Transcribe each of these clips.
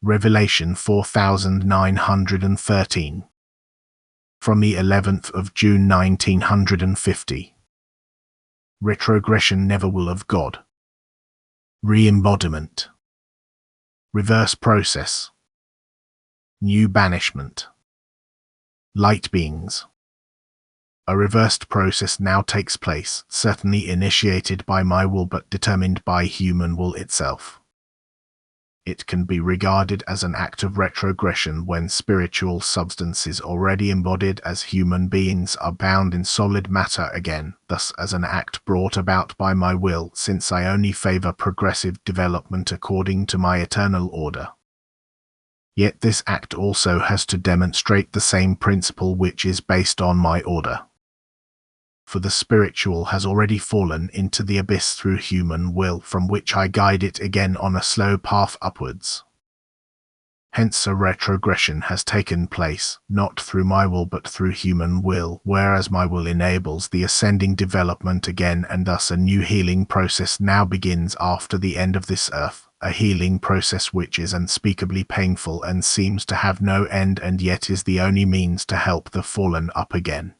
Revelation 4913. From the 11th of June 1950. Retrogression never will of God. Reembodiment. Reverse process. New banishment. Light beings. A reversed process now takes place, certainly initiated by my will but determined by human will itself. It can be regarded as an act of retrogression when spiritual substances already embodied as human beings are bound in solid matter again, thus as an act brought about by my will, since I only favor progressive development according to my eternal order. Yet this act also has to demonstrate the same principle which is based on my order. For the spiritual has already fallen into the abyss through human will, from which I guide it again on a slow path upwards. Hence a retrogression has taken place, not through my will but through human will, whereas my will enables the ascending development again, and thus a new healing process now begins after the end of this earth, a healing process which is unspeakably painful and seems to have no end, and yet is the only means to help the fallen up again.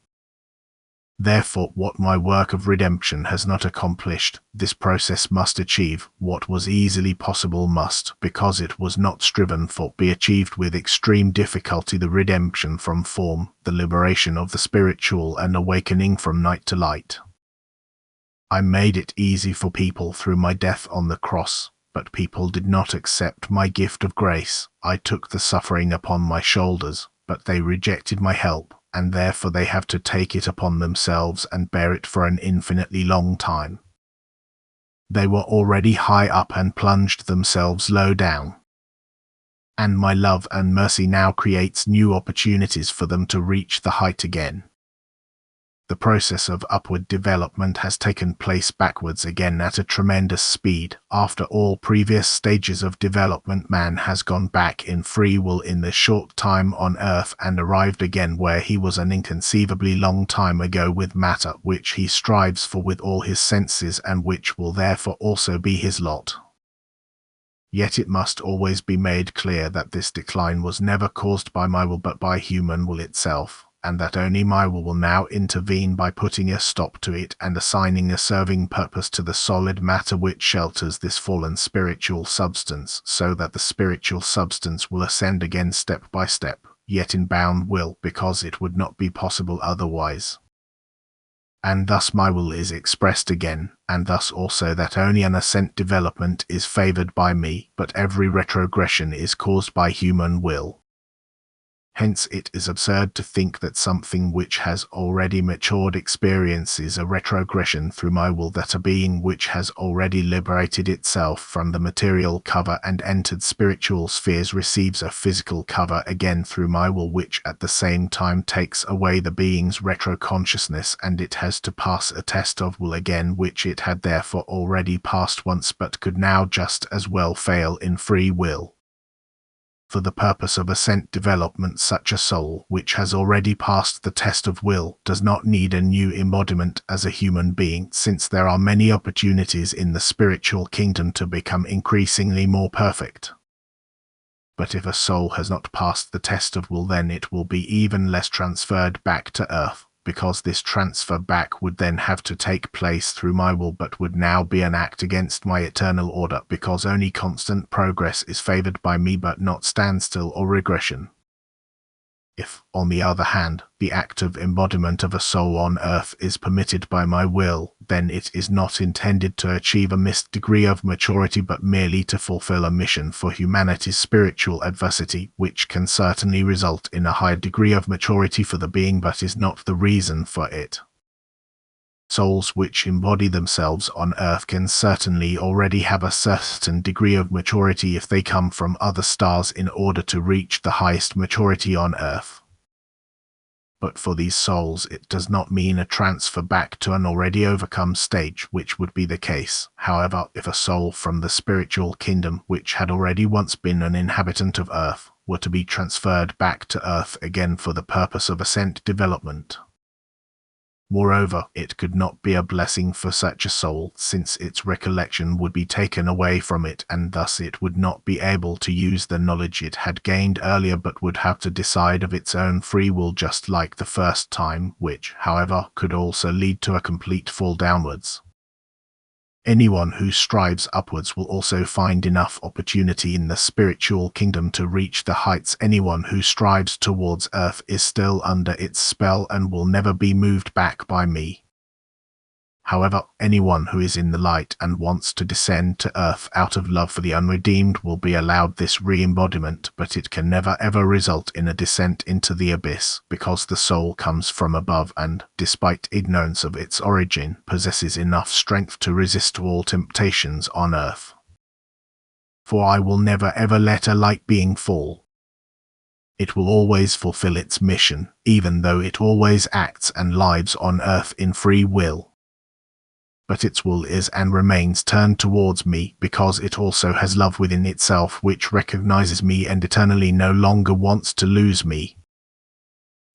Therefore, what my work of redemption has not accomplished, this process must achieve. What was easily possible must, because it was not striven for, be achieved with extreme difficulty: the redemption from form, the liberation of the spiritual, and awakening from night to light. I made it easy for people through my death on the cross, but people did not accept my gift of grace. I took the suffering upon my shoulders, but they rejected my help, and therefore they have to take it upon themselves and bear it for an infinitely long time. They were already high up and plunged themselves low down. And my love and mercy now creates new opportunities for them to reach the height again. The process of upward development has taken place backwards again at a tremendous speed. After all previous stages of development, man has gone back in free will in this short time on earth and arrived again where he was an inconceivably long time ago, with matter which he strives for with all his senses and which will therefore also be his lot. Yet it must always be made clear that this decline was never caused by my will but by human will itself, and that only my will now intervene by putting a stop to it and assigning a serving purpose to the solid matter which shelters this fallen spiritual substance, so that the spiritual substance will ascend again step by step, yet in bound will, because it would not be possible otherwise. And thus my will is expressed again, and thus also that only an ascent development is favored by me, but every retrogression is caused by human will. Hence it is absurd to think that something which has already matured experiences a retrogression through my will, that a being which has already liberated itself from the material cover and entered spiritual spheres receives a physical cover again through my will, which at the same time takes away the being's retro-consciousness, and it has to pass a test of will again, which it had therefore already passed once but could now just as well fail in free will. For the purpose of ascent development, such a soul, which has already passed the test of will, does not need a new embodiment as a human being, since there are many opportunities in the spiritual kingdom to become increasingly more perfect. But if a soul has not passed the test of will, then it will be even less transferred back to earth, because this transfer back would then have to take place through my will, but would now be an act against my eternal order, because only constant progress is favored by me but not standstill or regression. If, on the other hand, the act of embodiment of a soul on earth is permitted by my will, then it is not intended to achieve a missed degree of maturity, but merely to fulfill a mission for humanity's spiritual adversity, which can certainly result in a higher degree of maturity for the being, but is not the reason for it. Souls which embody themselves on earth can certainly already have a certain degree of maturity if they come from other stars in order to reach the highest maturity on earth. But for these souls it does not mean a transfer back to an already overcome stage, which would be the case, however, if a soul from the spiritual kingdom, which had already once been an inhabitant of earth, were to be transferred back to earth again for the purpose of ascent development. Moreover, it could not be a blessing for such a soul, since its recollection would be taken away from it, and thus it would not be able to use the knowledge it had gained earlier, but would have to decide of its own free will, just like the first time, which, however, could also lead to a complete fall downwards. Anyone who strives upwards will also find enough opportunity in the spiritual kingdom to reach the heights. Anyone who strives towards earth is still under its spell and will never be moved back by me. However, anyone who is in the light and wants to descend to earth out of love for the unredeemed will be allowed this re-embodiment, but it can never ever result in a descent into the abyss, because the soul comes from above and, despite ignorance of its origin, possesses enough strength to resist all temptations on earth. For I will never ever let a light being fall. It will always fulfill its mission, even though it always acts and lives on earth in free will. But its will is and remains turned towards me, because it also has love within itself which recognizes me and eternally no longer wants to lose me.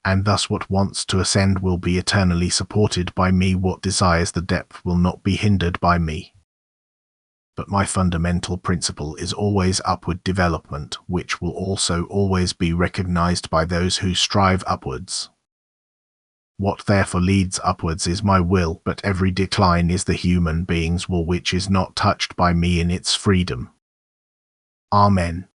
And thus what wants to ascend will be eternally supported by me, what desires the depth will not be hindered by me. But my fundamental principle is always upward development, which will also always be recognized by those who strive upwards. What therefore leads upwards is my will, but every decline is the human being's will, which is not touched by me in its freedom. Amen.